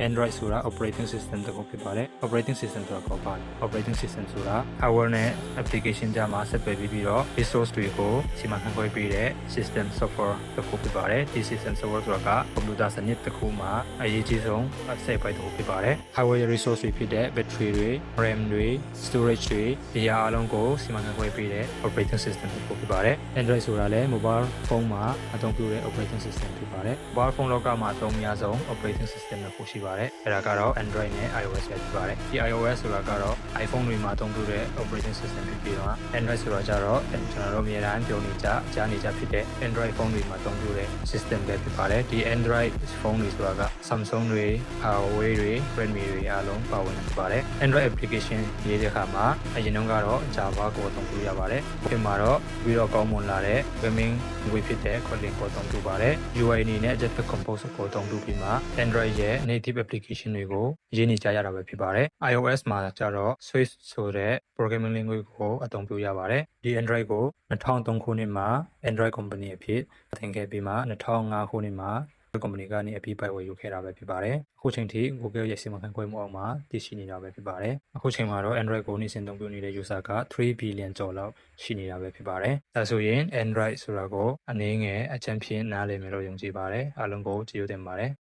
Android ဆိုတာ operating system တစ်ခုဖြစ်ပါတယ် operating system ဆိုတာကောပါတယ် operating system ဆိုတာ hardware နဲ့ application ကြားမှာဆက်သွယ်ပြီးတော့ resource တွေကိုစီမံခန့်ခွဲပေးတဲ့ system software တစ်ခုဖြစ်ပါတယ်ဒီ system software ဆိုတာက computer စနစ်တစ်ခုမှာအရေးကြီးဆုံးအစိတ်အပိုင်းတစ်ခုဖြစ်ပါတယ် hardware resource တွေဖြစ်တဲ့ battery တွေ RAM တွေ storage တွေဒီအားလုံးကိုစီမံခန့်ခွဲပေးတဲ့ operating system တစ်ခုဖြစ်ပါတယ် Android ဆိုတာလည်း mobile phone မှာအသုံးပြုတဲ့ operating system ဖြစ်ပါတယ် mobile phone လောကမှာအသုံးများဆုံး operating system တစ်ခုရှိပါတယ်အဲ့ဒါကတော့ Android နဲ့ iOS ပဲဖြစ်ပါတယ်ဒီ iOS ဆိုတာကတော့ iPhone တွေမှာအသုံးပြုတဲ့ operating system ဖြစ်ပြီးတော့ Android ဆိုတာကြတော့ကျွန်တော်တို့အများအားပြောနေကြကြားနေကြဖြစ်တဲ့ Android phone တွေမှာအသုံးပြုတဲ့ system ပဲဖြစ်ပါတယ်ဒီ Android phone တွေဆိုတာက Samsung တွေ Huawei တွေ Redmi တွေအားလုံးပါဝင်နေပါတယ် Android application ရေးတဲ့အခါမှာအရင်တော့ကတော့ Java ကိုအသုံးပြုရပါတယ်ဒီမှာတော့ပြီးတော့ကောင်းမွန်လာတဲ့ gaming ဝေဖြစ်တဲ့ Kotlin ကိုအသုံးပြုပါတယ် UI အနေနဲ့ Jetpack Compose ကိုအသုံးပြုပြီးမှ Android ရဲ့ native application တွေကိုရေးနေကြရတာပဲဖြစ်ပါတယ် iOS မှာကျတော့ Swift ဆိုတဲ့ programming language ကိုအသုံးပြုရပါတယ်ဒီ Android ကို2003ခုနှစ်မှာ Android company အဖြစ်သင်ခဲ့ပြီးမှ2005ခုနှစ်မှာcompany ကနေအပြီးပိုင်ဝယ်ယူခဲ့တာပဲဖြစ်ပါတယ်အခုချိန်ထိ Google ရဲ့စီမံခန့်ခွဲမှုအောက်မှာတည်ရှိနေတာပဲဖြစ်ပါတယ်အခုချိန်မှာတော့ Android ကိုနေ့စဉ်သုံးပြုနေတဲ့ user က3 billion ကျော်လောက်ရှိနေတာပဲဖြစ်ပါတယ်ဒါဆိုရင် Android ဆိုတာကိုအနည်းငယ်အချမ်းဖြင့်နားလည်မယ်လို့ယုံကြည်ပါတယ်အားလုံးကိုကျေးဇူးတင်ပါတယ်